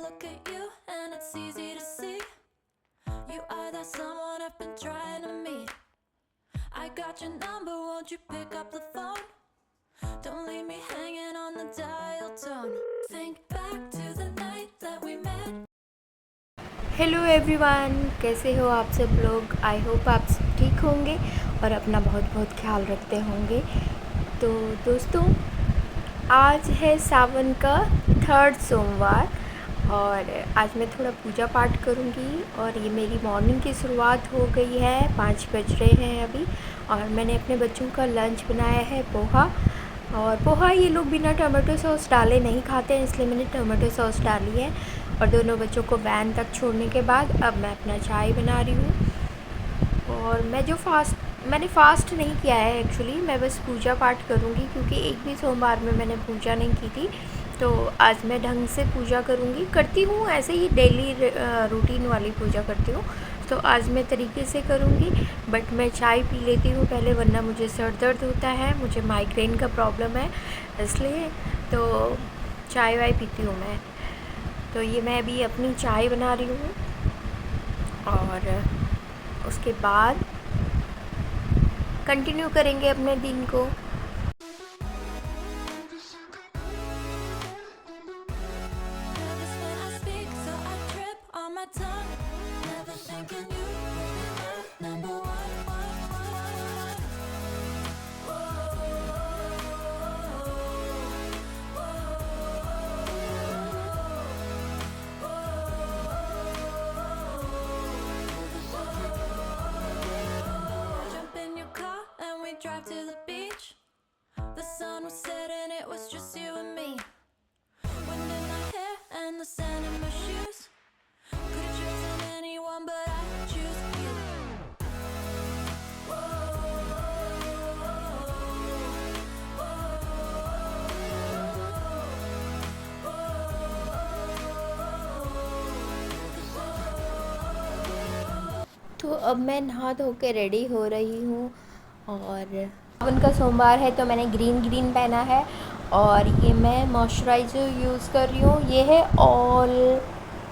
look at you and it's easy to see. You are that someone I've been trying to meet. I got your number, won't you pick up the phone? Don't leave me hanging on the dial tone. Think back to the night that we met. Hello everyone, कैसे हो आप सब लोग। I hope आप सब ठीक होंगे और अपना बहुत बहुत ख्याल रखते होंगे। तो दोस्तों, आज है सावन का 3rd सोमवार और आज मैं थोड़ा पूजा पाठ करूँगी और ये मेरी मॉर्निंग की शुरुआत हो गई है। 5 बज रहे हैं अभी और मैंने अपने बच्चों का लंच बनाया है पोहा। और पोहा ये लोग बिना टमाटो सॉस डाले नहीं खाते हैं, इसलिए मैंने टमाटो सॉस डाली है। और दोनों बच्चों को वैन तक छोड़ने के बाद अब मैं अपना चाय बना रही हूँ। और मैंने फ़ास्ट नहीं किया है एक्चुअली, मैं बस पूजा पाठ करूँगी क्योंकि एक भी सोमवार में मैंने पूजा नहीं की थी। तो आज मैं ढंग से पूजा करती हूँ, ऐसे ही डेली रूटीन वाली पूजा करती हूँ। तो आज मैं तरीके से करूँगी, बट मैं चाय पी लेती हूँ पहले, वरना मुझे सर दर्द होता है, मुझे माइग्रेन का प्रॉब्लम है, इसलिए तो चाय वाय पीती हूँ मैं। तो ये मैं अभी अपनी चाय बना रही हूँ और उसके बाद कंटिन्यू करेंगे अपने दिन को। Nervous when I speak, so I trip on my tongue. Never thinking you would be my number one. Jump in your car and we drive to the beach. The sun was setting, it was just you and me. Wind in my hair and the sand in my shoes. Could've chosen anyone, but I choose you. तो अब मैं नहा धो के ready हो रही हूँ और सावन का सोमवार है तो मैंने ग्रीन पहना है और ये मैं मॉइस्चराइज़र यूज़ कर रही हूँ। ये है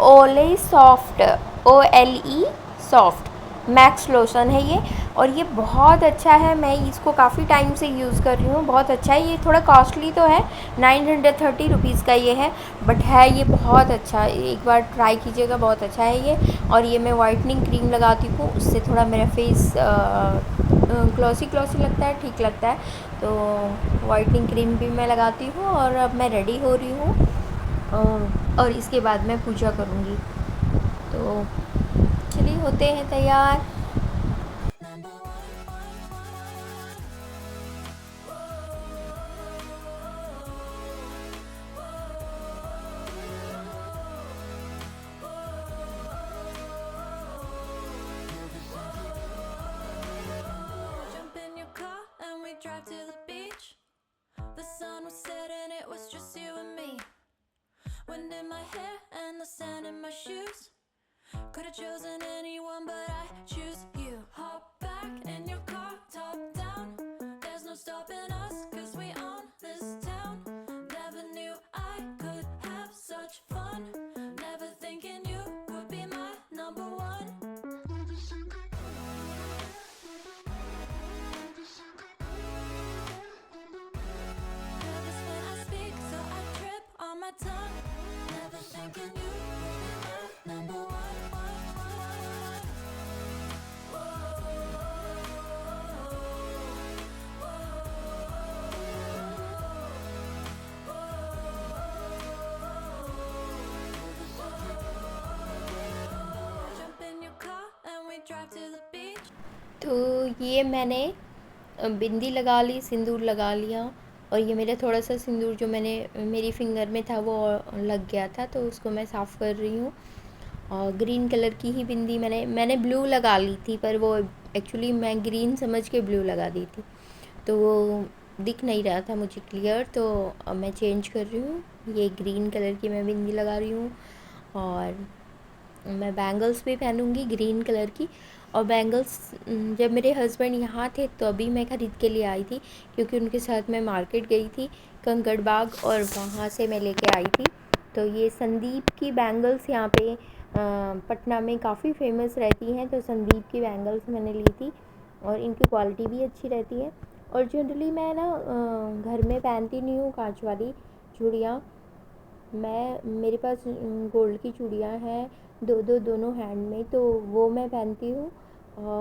ओले soft, OLE soft max lotion है ये, और ये बहुत अच्छा है। मैं इसको काफ़ी टाइम से यूज़ कर रही हूँ, बहुत अच्छा है। ये थोड़ा कॉस्टली तो है, 930 रुपीज़ का ये है, बट है ये बहुत अच्छा। एक बार ट्राई कीजिएगा, बहुत अच्छा है ये। और ये मैं वाइटनिंग क्रीम लगाती हूँ, उससे थोड़ा मेरा फेस ग्लॉसी लगता है, ठीक लगता है। तो वाइटनिंग क्रीम भी मैं लगाती हूँ और अब मैं रेडी हो रही हूँ और इसके बाद मैं पूजा करूँगी। तो चलिए होते हैं तैयार। Jump in your car and we drive to the beach. The sun was setting, it was just you and me. Wind in my hair and the sand in my shoes. Could've chosen anyone, but I choose you. Hop back in your car, top down. There's no stopping us, 'cause we own this town. Never knew I could have such fun. Never thinking you would be my number one. Nervous when I speak, so I trip on my tongue. Never thinking you would be my number one. Jump in your car and we drive to the beach. तो ये मैंने बिंदी लगा ली, सिंदूर लगा लिया, और ये मेरा थोड़ा सा सिंदूर जो मेरी फिंगर में था वो लग गया था, तो उसको मैं साफ़ कर रही हूँ। और ग्रीन कलर की ही बिंदी मैंने ब्लू लगा ली थी, पर वो एक्चुअली मैं ग्रीन समझ के ब्लू लगा दी थी, तो वो दिख नहीं रहा था मुझे क्लियर। तो अब मैं चेंज कर रही हूँ, ये ग्रीन कलर की मैं बिंदी लगा रही हूँ। और मैं बैंगल्स भी पहनूँगी ग्रीन कलर की। और बैंगल्स जब मेरे हस्बैंड यहाँ थे तो अभी मैं ख़रीद के लिए आई थी, क्योंकि उनके साथ मैं मार्केट गई थी कंकड़ बाग, और वहाँ से मैं लेके आई थी। तो ये संदीप की बैंगल्स यहाँ पे पटना में काफ़ी फेमस रहती हैं, तो संदीप की बैंगल्स मैंने ली थी और इनकी क्वालिटी भी अच्छी रहती है। और जनरली मैं ना घर में पहनती नहीं हूँ कांच वाली चूड़ियाँ। मेरे पास गोल्ड की चूड़ियाँ हैं दोनों हैंड में, तो वो मैं पहनती हूँ।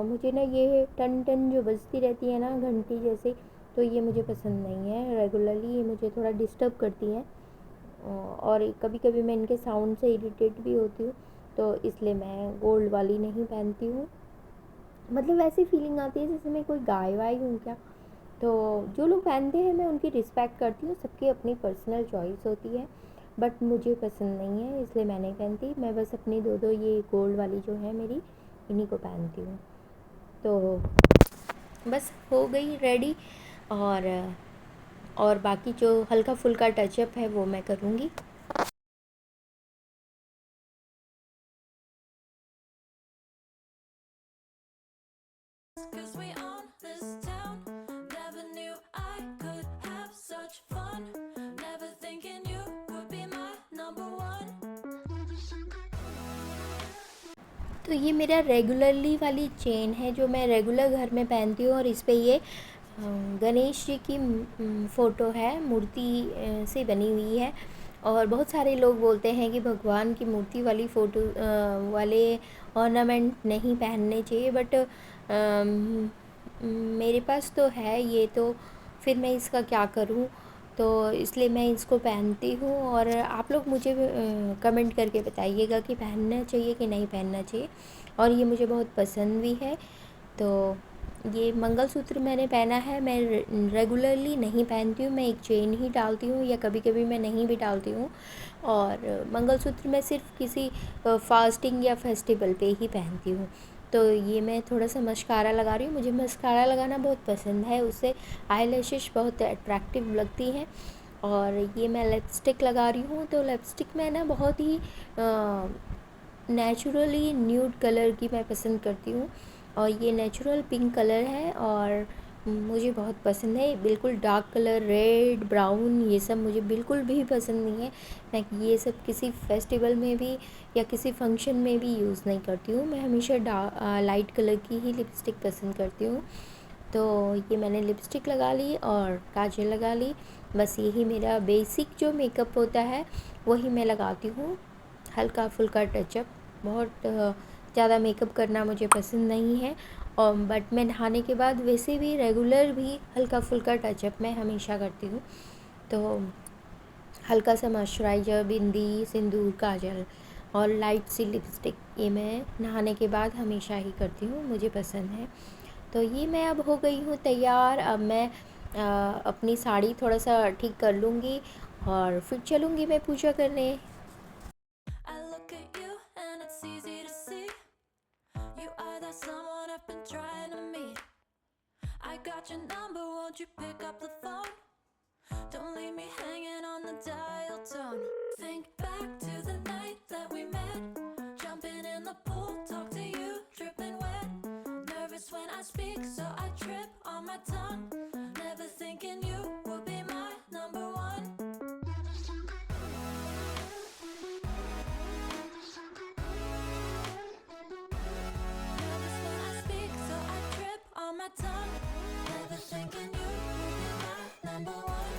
मुझे ना ये टन टन जो बजती रहती है ना घंटी जैसे, तो ये मुझे पसंद नहीं है। रेगुलरली ये मुझे थोड़ा डिस्टर्ब करती हैं और कभी कभी मैं इनके साउंड से इरिटेट भी होती हूँ, तो इसलिए मैं गोल्ड वाली नहीं पहनती हूँ। मतलब वैसी फीलिंग आती है जैसे मैं कोई गाय वाय हूँ क्या। तो जो लोग पहनते हैं मैं उनकी रिस्पेक्ट करती हूँ, सबकी अपनी पर्सनल चॉइस होती है, बट मुझे पसंद नहीं है इसलिए मैं नहीं पहनती। मैं बस अपनी दो ये गोल्ड वाली जो है मेरी, इन्हीं को पहनती हूँ। तो बस हो गई रेडी, और बाकी जो हल्का फुल्का टचअप है वो मैं करूँगी। Cause we own this town. Never knew I could have such fun. Never thinking you would be my number one. तो ये मेरा रेगुलरली वाली चेन है जो मैं रेगुलर घर में पहनती हूँ, और इस पे ये गणेश जी की फ़ोटो है, मूर्ति से बनी हुई है। और बहुत सारे लोग बोलते हैं कि भगवान की मूर्ति वाली फ़ोटो वाले ऑर्नामेंट नहीं पहनने चाहिए, बट मेरे पास तो है ये, तो फिर मैं इसका क्या करूँ। तो इसलिए मैं इसको पहनती हूँ। और आप लोग मुझे कमेंट करके बताइएगा कि पहनना चाहिए कि नहीं पहनना चाहिए। और ये मुझे बहुत पसंद भी है। तो ये मंगलसूत्र मैंने पहना है, मैं रेगुलरली नहीं पहनती हूँ, मैं एक चेन ही डालती हूँ या कभी कभी मैं नहीं भी डालती हूँ। और मंगलसूत्र मैं सिर्फ किसी फास्टिंग या फेस्टिवल पे ही पहनती हूँ। तो ये मैं थोड़ा सा मस्कारा लगा रही हूँ, मुझे मस्कारा लगाना बहुत पसंद है, उससे आई लैशेस बहुत अट्रैक्टिव लगती हैं। और ये मैं लिपस्टिक लगा रही हूँ, तो लिपस्टिक मैं ना बहुत ही नेचुरली न्यूड कलर की मैं पसंद करती हूँ, और ये नेचुरल पिंक कलर है और मुझे बहुत पसंद है। बिल्कुल डार्क कलर रेड ब्राउन ये सब मुझे बिल्कुल भी पसंद नहीं है। मैं ये सब किसी फेस्टिवल में भी या किसी फंक्शन में भी यूज़ नहीं करती हूँ। मैं हमेशा लाइट कलर की ही लिपस्टिक पसंद करती हूँ। तो ये मैंने लिपस्टिक लगा ली और काजल लगा ली, बस यही मेरा बेसिक जो मेकअप होता है वही मैं लगाती हूँ। हल्का फुल्का टचअप, बहुत ज़्यादा मेकअप करना मुझे पसंद नहीं है। और बट मैं नहाने के बाद वैसे भी रेगुलर भी हल्का फुल्का टचअप मैं हमेशा करती हूँ। तो हल्का सा मॉइस्चराइज़र, बिंदी, सिंदूर, काजल और लाइट सी लिपस्टिक, ये मैं नहाने के बाद हमेशा ही करती हूँ, मुझे पसंद है। तो ये मैं अब हो गई हूँ तैयार। अब मैं अपनी साड़ी थोड़ा सा ठीक कर लूँगी और फिर चलूँगी मैं पूजा करने। I look at you and it's easy to see. You are that someone I've been trying to meet. I got your number, won't you pick up the phone? Don't leave me hanging on the dial tone. Think back to the night that we met. Jumping in the pool, talk to you, dripping wet. Nervous when I speak, so I trip on my tongue. Never thinking you would be my number one. Nervous when I speak, so I trip on my tongue. Never thinking you would be my number one.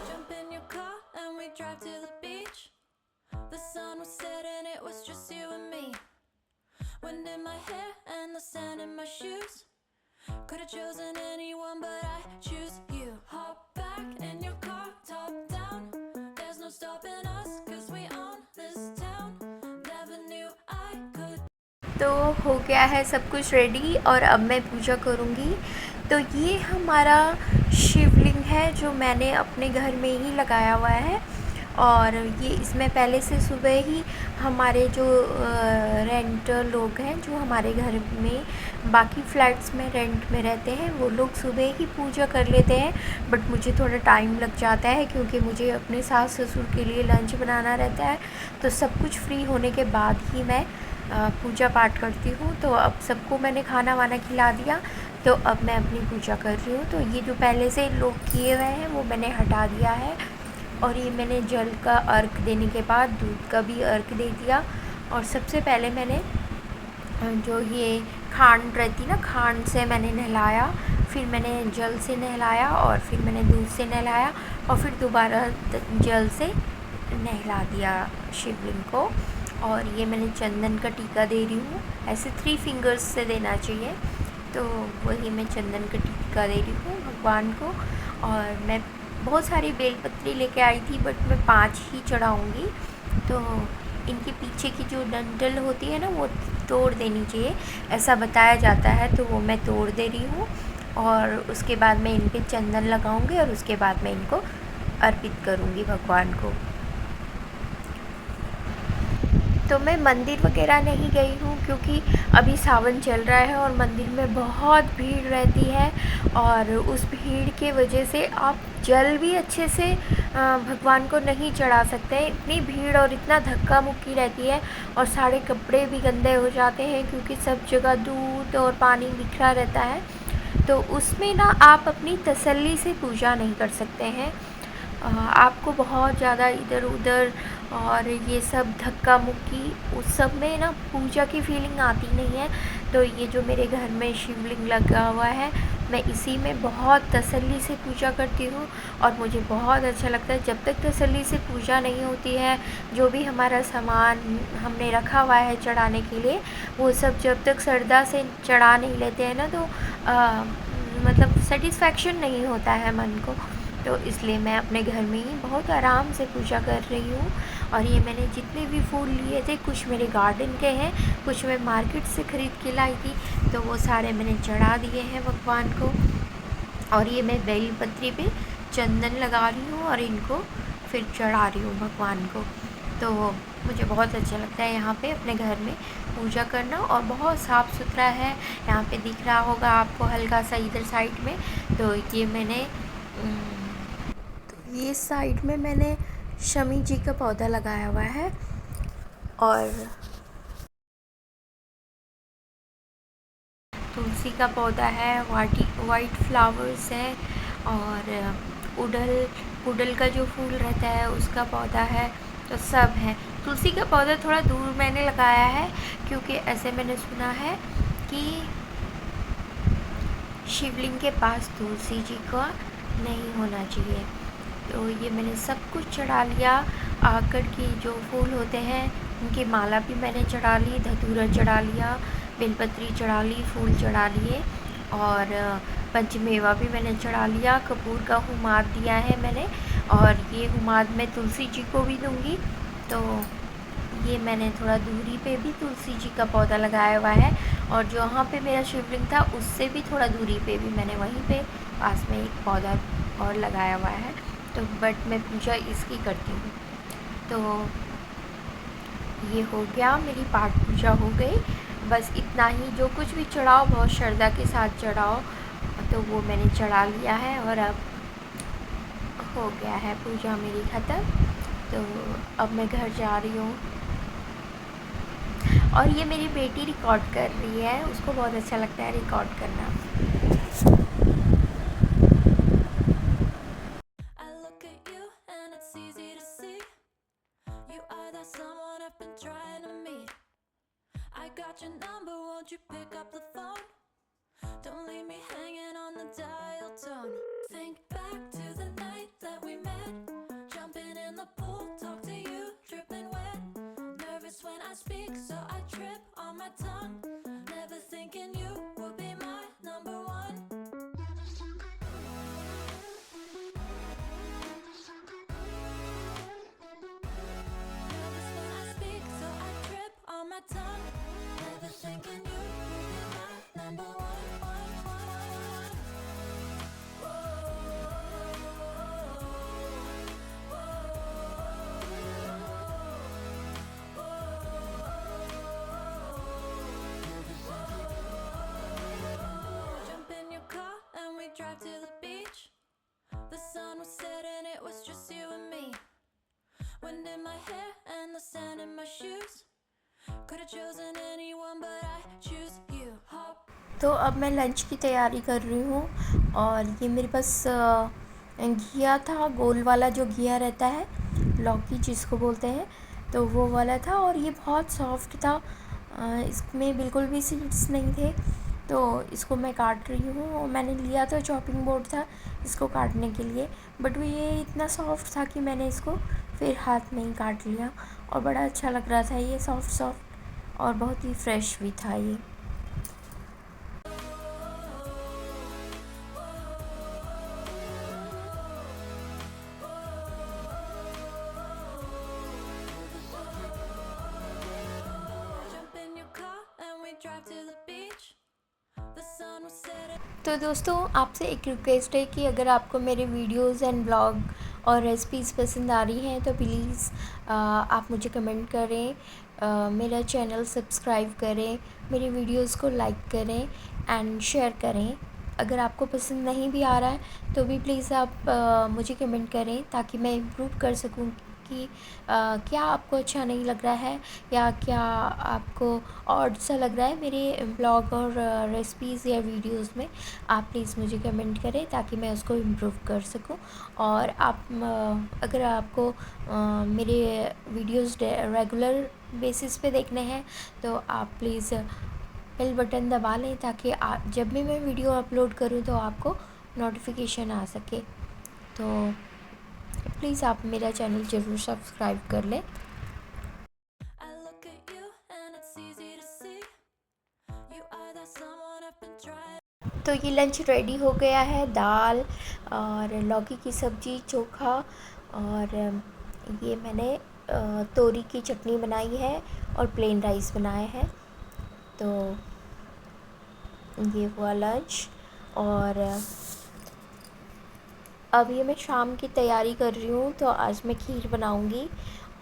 Jump in your car and we drive to the beach. The sun was setting, it was just you and me. Wind in my hair and the sand in my shoes. Could've chosen anyone, but I choose you. Hop back in your car, top down. There's no stopping us, cause we own this town. Never knew I could. तो हो गया है सब कुछ ready और अब मैं पूजा करूँगी। तो ये हमारा शिवलिंग है जो मैंने अपने घर में ही लगाया हुआ है, और ये इसमें पहले से सुबह ही हमारे जो रेंट लोग हैं, जो हमारे घर में बाकी फ्लैट्स में रेंट में रहते हैं, वो लोग सुबह ही पूजा कर लेते हैं। बट मुझे थोड़ा टाइम लग जाता है क्योंकि मुझे अपने सास ससुर के लिए लंच बनाना रहता है। तो सब कुछ फ्री होने के बाद ही मैं पूजा पाठ करती हूँ। तो अब सबको मैंने खाना वाना खिला दिया, तो अब मैं अपनी पूजा कर रही हूँ। तो ये जो पहले से लोग किए हुए हैं वो मैंने हटा दिया है, और ये मैंने जल का अर्घ देने के बाद दूध का भी अर्घ दे दिया। और सबसे पहले मैंने जो ये खांड रहती ना, खांड से मैंने नहलाया, फिर मैंने जल से नहलाया, और फिर मैंने दूध से नहलाया, और फिर दोबारा जल से नहला दिया शिवलिंग को। और ये मैंने चंदन का टीका दे रही हूँ, ऐसे 3 फिंगर्स से देना चाहिए। तो वही मैं चंदन का टीका दे रही हूँ भगवान को। और मैं बहुत सारी बेलपत्री लेके आई थी, बट मैं 5 ही चढ़ाऊँगी। तो इनके पीछे की जो डंठल होती है ना, वो तोड़ देनी चाहिए, ऐसा बताया जाता है। तो वो मैं तोड़ दे रही हूँ, और उसके बाद मैं इन पे चंदन लगाऊंगी, और उसके बाद मैं इनको अर्पित करूँगी भगवान को। तो मैं मंदिर वगैरह नहीं गई हूँ क्योंकि अभी सावन चल रहा है और मंदिर में बहुत भीड़ रहती है, और उस भीड़ के वजह से आप जल भी अच्छे से भगवान को नहीं चढ़ा सकते हैं। इतनी भीड़ और इतना धक्का मुक्की रहती है, और सारे कपड़े भी गंदे हो जाते हैं क्योंकि सब जगह दूध और पानी बिखरा रहता है। तो उसमें ना आप अपनी तसल्ली से पूजा नहीं कर सकते हैं। आपको बहुत ज़्यादा इधर उधर और ये सब धक्का मुक्की, उस सब में ना पूजा की फीलिंग आती नहीं है। तो ये जो मेरे घर में शिवलिंग लगा हुआ है, मैं इसी में बहुत तसल्ली से पूजा करती हूँ, और मुझे बहुत अच्छा लगता है। जब तक तसल्ली से पूजा नहीं होती है, जो भी हमारा सामान हमने रखा हुआ है चढ़ाने के लिए, वो सब जब तक श्रद्धा से चढ़ा नहीं लेते हैं ना, तो मतलब सेटिस्फेक्शन नहीं होता है मन को। तो इसलिए मैं अपने घर में ही बहुत आराम से पूजा कर रही हूँ। और ये मैंने जितने भी फूल लिए थे, कुछ मेरे गार्डन के हैं, कुछ मैं मार्केट से ख़रीद के लाई थी, तो वो सारे मैंने चढ़ा दिए हैं भगवान को। और ये मैं बेलपत्री पे चंदन लगा रही हूँ, और इनको फिर चढ़ा रही हूँ भगवान को। तो मुझे बहुत अच्छा लगता है यहाँ पे अपने घर में पूजा करना, और बहुत साफ़ सुथरा है। यहाँ पे दिख रहा होगा आपको हल्का सा इधर साइड में। तो ये मैंने ये साइड में मैंने शमी जी का पौधा लगाया हुआ है, और तुलसी का पौधा है, वाइट फ्लावर्स है, और उडल का जो फूल रहता है उसका पौधा है। तो सब है। तुलसी का पौधा थोड़ा दूर मैंने लगाया है क्योंकि ऐसे मैंने सुना है कि शिवलिंग के पास तुलसी जी का नहीं होना चाहिए। तो ये मैंने सब कुछ चढ़ा लिया। आकड़ की जो फूल होते हैं उनकी माला भी मैंने चढ़ा ली, धतूरा चढ़ा लिया, बेलपत्री चढ़ा ली, फूल चढ़ा लिए, और पंचमेवा भी मैंने चढ़ा लिया। कपूर का हुमाद दिया है मैंने, और ये हुमाद मैं तुलसी जी को भी दूँगी। तो ये मैंने थोड़ा दूरी पे भी तुलसी जी का पौधा लगाया हुआ है, और जहाँ पे मेरा शिवलिंग था उससे भी थोड़ा दूरी पे भी मैंने वहीं पे पास में एक पौधा और लगाया हुआ है। तो बट मैं पूजा इसकी करती हूँ। तो ये हो गया, मेरी पाठ पूजा हो गई। बस इतना ही, जो कुछ भी चढ़ाओ बहुत श्रद्धा के साथ चढ़ाओ। तो वो मैंने चढ़ा लिया है, और अब हो गया है पूजा मेरी ख़त्म। तो अब मैं घर जा रही हूँ। और ये मेरी बेटी रिकॉर्ड कर रही है, उसको बहुत अच्छा लगता है रिकॉर्ड करना। I look at you and it's easy to see. You are that someone I've been trying to meet. I got your number, won't you pick up the phone? Don't leave me hanging on the dial tone. Think back to the night that we met. Jumping in the pool, talk to you, dripping wet. Nervous when I speak, so I trip on my tongue. Never thinking you would be my number one. Nervous when I speak, so I trip on my tongue. Never thinking you would be my number one. in my hair and the sand in my shoes. Could have chosen anyone, but I choose you. Hop. तो अब मैं lunch की तैयारी कर रही हूँ और ये मेरे पास घिया था, गोल वाला जो घिया रहता है, लौकी जिसको बोलते हैं, तो वो वाला था और ये बहुत सॉफ्ट था। इसमें बिल्कुल भी सीड्स नहीं थे। तो इसको मैं काट रही हूँ और मैंने लिया तो चॉपिंग बोर्ड था इसको काटने के लिए, बट वो ये इतना सॉफ्ट था कि मैंने इसको फिर हाथ में ही काट लिया और बड़ा अच्छा लग रहा था ये सॉफ्ट सॉफ्ट और बहुत ही फ्रेश भी था ये। Jump in your car and we drive to the beach. The sun was setting. तो दोस्तों आपसे एक रिक्वेस्ट है कि अगर आपको मेरे वीडियोस एंड ब्लॉग और रेसिपीज़ पसंद आ रही हैं तो प्लीज़ आप मुझे कमेंट करें, मेरा चैनल सब्सक्राइब करें, मेरी वीडियोस को लाइक करें एंड शेयर करें। अगर आपको पसंद नहीं भी आ रहा है तो भी प्लीज़ आप मुझे कमेंट करें ताकि मैं इम्प्रूव कर सकूं कि क्या आपको अच्छा नहीं लग रहा है या क्या आपको ऑड सा लग रहा है मेरे ब्लॉग और रेसिपीज़ या वीडियोस में। आप प्लीज़ मुझे कमेंट करें ताकि मैं उसको इम्प्रूव कर सकूं। और आप अगर आपको मेरे वीडियोस रेगुलर बेसिस पे देखने हैं तो आप प्लीज़ बेल बटन दबा लें ताकि आप जब भी मैं वीडियो अपलोड करूं तो आपको नोटिफिकेशन आ सके। तो प्लीज़ आप मेरा चैनल ज़रूर सब्सक्राइब कर लें। I look at you and it's easy to see. You are that someone I've been trying. तो ये लंच रेडी हो गया है, दाल और लौकी की सब्ज़ी, चोखा और ये मैंने तोरी की चटनी बनाई है और प्लेन राइस बनाए हैं। तो ये हुआ लंच और अब ये मैं शाम की तैयारी कर रही हूँ। तो आज मैं खीर बनाऊँगी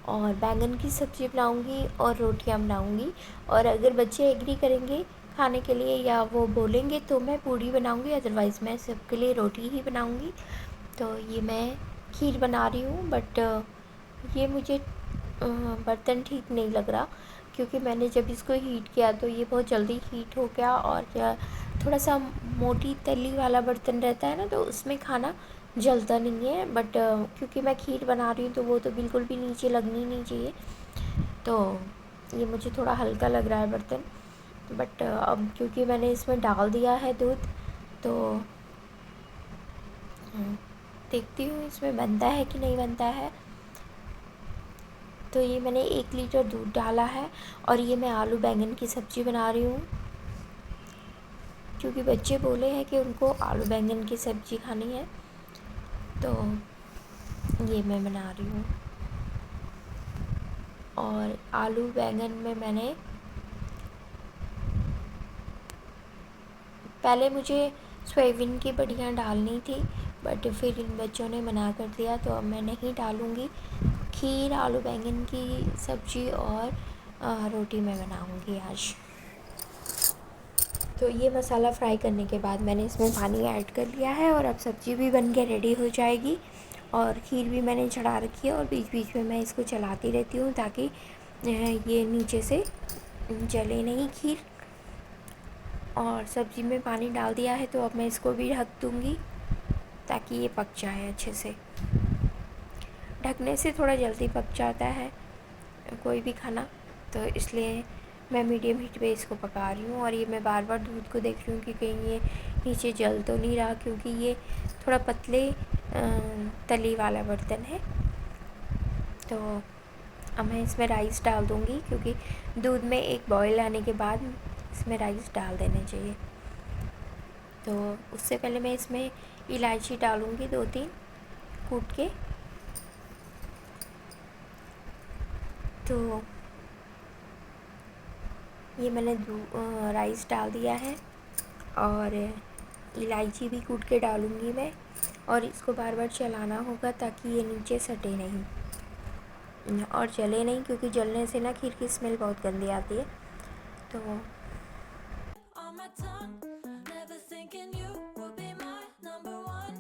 और बैंगन की सब्ज़ी बनाऊँगी और रोटियाँ बनाऊँगी। और अगर बच्चे एग्री करेंगे खाने के लिए या वो बोलेंगे तो मैं पूड़ी बनाऊँगी, अदरवाइज़ मैं सबके लिए रोटी ही बनाऊँगी। तो ये मैं खीर बना रही हूँ, बट ये मुझे बर्तन ठीक नहीं लग रहा क्योंकि मैंने जब इसको हीट किया तो ये बहुत जल्दी हीट हो गया और थोड़ा सा मोटी तली वाला बर्तन रहता है ना तो उसमें खाना जलता नहीं है। बट क्योंकि मैं खीर बना रही हूँ तो वो तो बिल्कुल भी नीचे लगनी नहीं चाहिए, तो ये मुझे थोड़ा हल्का लग रहा है बर्तन। बट अब क्योंकि मैंने इसमें डाल दिया है दूध तो देखती हूँ इसमें बनता है कि नहीं बनता है। तो ये मैंने 1 लीटर दूध डाला है और ये मैं आलू बैंगन की सब्ज़ी बना रही हूँ क्योंकि बच्चे बोले हैं कि उनको आलू बैंगन की सब्ज़ी खानी है, तो ये मैं बना रही हूँ। और आलू बैंगन में मैंने पहले मुझे सोयाबीन की बड़ियाँ डालनी थी बट फिर इन बच्चों ने मना कर दिया तो अब मैं नहीं डालूँगी। खीर, आलू बैंगन की सब्ज़ी और रोटी मैं बनाऊँगी आज। तो ये मसाला फ्राई करने के बाद मैंने इसमें पानी ऐड कर लिया है और अब सब्ज़ी भी बन के रेडी हो जाएगी और खीर भी मैंने चढ़ा रखी है और बीच बीच में मैं इसको चलाती रहती हूँ ताकि ये नीचे से जले नहीं खीर। और सब्ज़ी में पानी डाल दिया है तो अब मैं इसको भी ढक दूँगी ताकि ये पक जाए अच्छे से। ढकने से थोड़ा जल्दी पक जाता है कोई भी खाना, तो इसलिए मैं मीडियम हीट पे इसको पका रही हूँ। और ये मैं बार बार दूध को देख रही हूँ कि कहीं ये नीचे जल तो नहीं रहा क्योंकि ये थोड़ा पतले तली वाला बर्तन है। तो अब मैं इसमें राइस डाल दूँगी क्योंकि दूध में एक बॉयल आने के बाद इसमें राइस डाल देने चाहिए। तो उससे पहले मैं इसमें इलायची डालूँगी 2-3 कूट के। तो ये मैंने राइस डाल दिया है और इलायची भी कूट के डालूँगी मैं और इसको बार बार चलाना होगा ताकि ये नीचे सटे नहीं और जले नहीं क्योंकि जलने से ना खीर की स्मेल बहुत गंदी आती है। तो On my tongue, never thinking you would be my number one.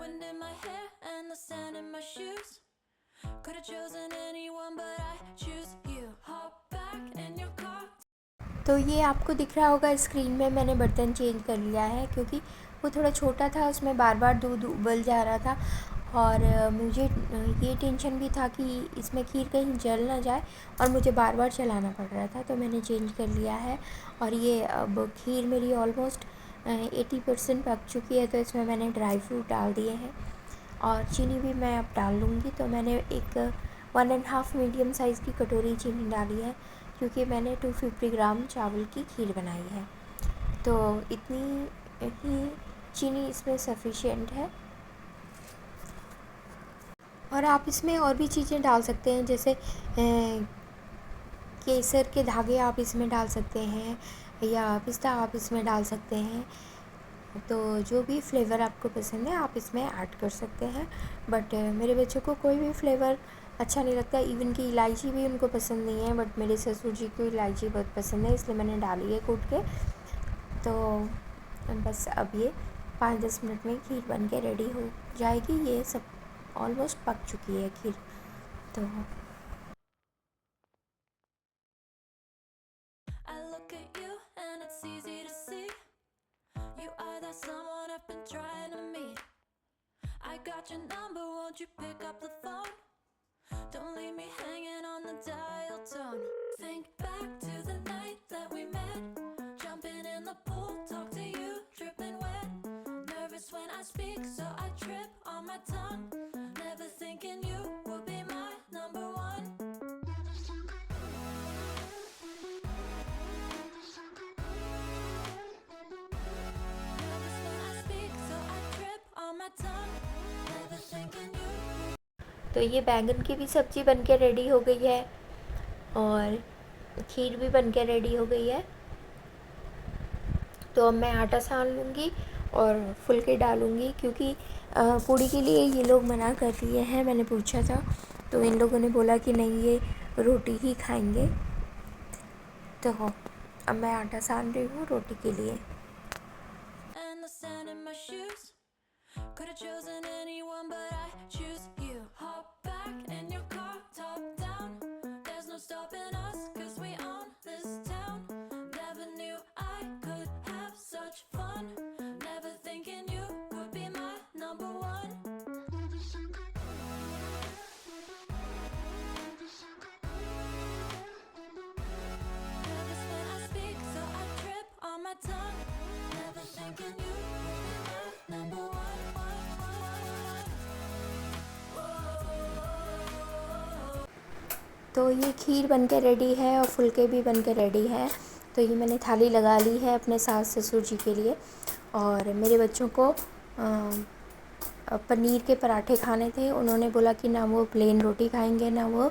Wind in my hair and the sand in my shoes. Could have chosen anyone, but I choose you. Hop back in your car. तो ये आपको दिख रहा होगा screen में, मैंने बर्तन change कर लिया है क्योंकि वो थोड़ा छोटा था, उसमें बार बार दूध उबल जा रहा था और मुझे ये टेंशन भी था कि इसमें खीर कहीं जल ना जाए और मुझे बार बार चलाना पड़ रहा था, तो मैंने चेंज कर लिया है। और ये अब खीर मेरी ऑलमोस्ट 80% पक चुकी है, तो इसमें मैंने ड्राई फ्रूट डाल दिए हैं और चीनी भी मैं अब डाल लूँगी। तो मैंने एक 1.5 मीडियम साइज़ की कटोरी चीनी डाली है क्योंकि मैंने 250 ग्राम चावल की खीर बनाई है, तो इतनी ही चीनी इसमें सफिशिएंट है। और आप इसमें और भी चीज़ें डाल सकते हैं, जैसे केसर के धागे आप इसमें डाल सकते हैं या पिस्ता आप इसमें डाल सकते हैं, तो जो भी फ्लेवर आपको पसंद है आप इसमें ऐड कर सकते हैं। बट मेरे बच्चों को कोई भी फ्लेवर अच्छा नहीं लगता, इवन कि इलायची भी उनको पसंद नहीं है, बट मेरे ससुर जी को इलायची बहुत पसंद है, इसलिए मैंने डाली है कूट के। तो बस अब ये 5-10 मिनट में खीर बन के रेडी हो जाएगी। ये सब ऑलमोस्ट पक चुकी है खीर। तो I look at you and it's easy to see. You are that someone I've been trying to meet. I got your number, won't you pick up the phone? Don't leave me hanging on the dial tone. Think back to the night that we met. Jumping in the pool, talk to you, dripping wet. Nervous when I speak, so I trip on my tongue. Never thinking you would be my number one. Nervous when I speak, so I trip on my tongue. Never thinking you. तो ये बैंगन की भी सब्ज़ी बन के ready हो गई है और खीर भी बन के रेडी हो गई है। तो अब मैं आटा सान लूँगी और फुलके डालूँगी, क्योंकि पूड़ी के लिए ये लोग मना कर दिए हैं। मैंने पूछा था तो इन लोगों ने बोला कि नहीं, ये रोटी ही खाएंगे। तो अब मैं आटा सान रही हूँ रोटी के लिए। And the sand in my shoes. Could have chosen anyone, but I choose you. Hop back in your car, top down. There's no stopping us, 'cause we own this town. Never knew I could have such fun. Never thinking you would be my number one. Nervous when I speak, so I trip on my tongue. Never thinking you would be my number one. तो ये खीर बन के ready है और फुलके भी बन के रेडी है। तो ये मैंने थाली लगा ली है अपने सास ससुर जी के लिए। और मेरे बच्चों को पनीर के पराठे खाने थे। उन्होंने बोला कि ना वो प्लेन रोटी खाएंगे ना वो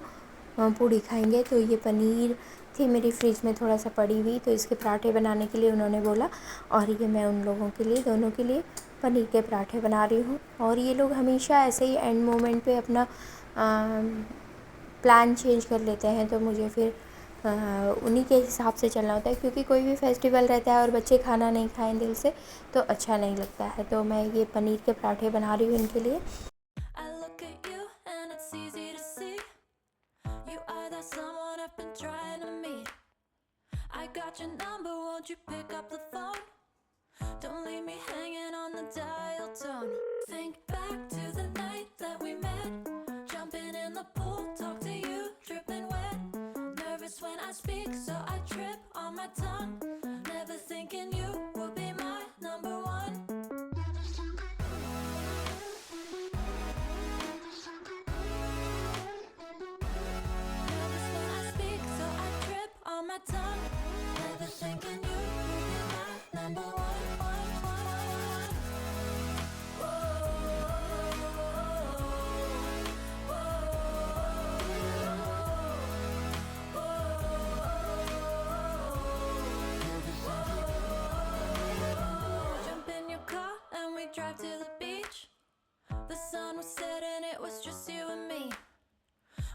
पूड़ी खाएंगे। तो ये पनीर थी मेरी फ्रिज में थोड़ा सा पड़ी हुई, तो इसके पराठे बनाने के लिए उन्होंने बोला। और ये मैं उन लोगों के लिए, दोनों के लिए पनीर के पराठे बना रही हूँ। और ये लोग हमेशा ऐसे ही एंड मोमेंट पे अपना प्लान चेंज कर लेते हैं, तो मुझे फिर उन्हीं के हिसाब से चलना होता है, क्योंकि कोई भी फेस्टिवल रहता है और बच्चे खाना नहीं खाएं दिल से तो अच्छा नहीं लगता है। तो मैं ये पनीर के पराठे बना रही हूँ इनके लिए। I look at you and it's easy to see. You are that someone I've been trying to meet. I got your number, won't you pick up the phone? Don't leave me hanging on the dial tone. Think back to the night that we met. Jumping in the pool, talk to you, dripping wet. Nervous when I speak, so I trip on my tongue. Never thinking you would be my number one. Nervous when I speak, so I trip on my tongue. Never thinking you would be my number one. Jump in your car and we drive to the beach. The sun was setting, it was just you and me.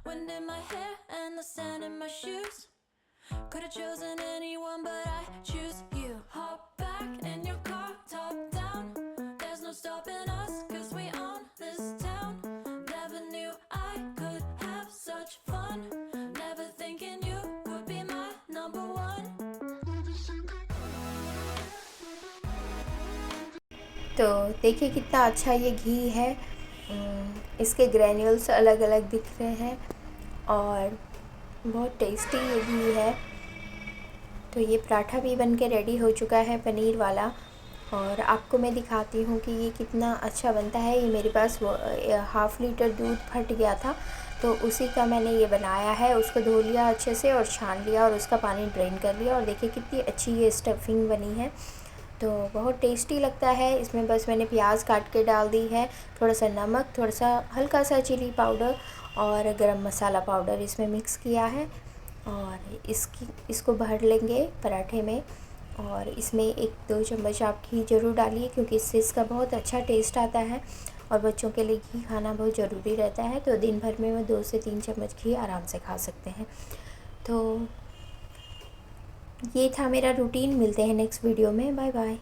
Wind in my hair and the sand in my shoes. Could have chosen anyone, but I choose you. Hop back in your car, top down. There's no stopping us, 'cause we own तो देखिए कितना अच्छा ये घी है। इसके granules अलग अलग दिख रहे हैं और बहुत टेस्टी ये घी है। तो ये पराठा भी बन के रेडी हो चुका है पनीर वाला, और आपको मैं दिखाती हूँ कि ये कितना अच्छा बनता है। ये मेरे पास हाफ़ लीटर दूध फट गया था, तो उसी का मैंने ये बनाया है। उसको धो लिया अच्छे से और छान लिया और उसका पानी ड्रेन कर लिया, और देखिए कितनी अच्छी ये स्टफिंग बनी है। तो बहुत टेस्टी लगता है। इसमें बस मैंने प्याज काट के डाल दी है, थोड़ा सा नमक, थोड़ा सा हल्का सा चिली पाउडर और गरम मसाला पाउडर इसमें मिक्स किया है, और इसको भर लेंगे पराठे में। और इसमें 1-2 चम्मच आप घी ज़रूर डालिए, क्योंकि इससे इसका बहुत अच्छा टेस्ट आता है, और बच्चों के लिए घी खाना बहुत ज़रूरी रहता है। तो दिन भर में वो 2 से 3 चम्मच घी आराम से खा सकते हैं। तो ये था मेरा रूटीन। मिलते हैं नेक्स्ट वीडियो में। Bye bye.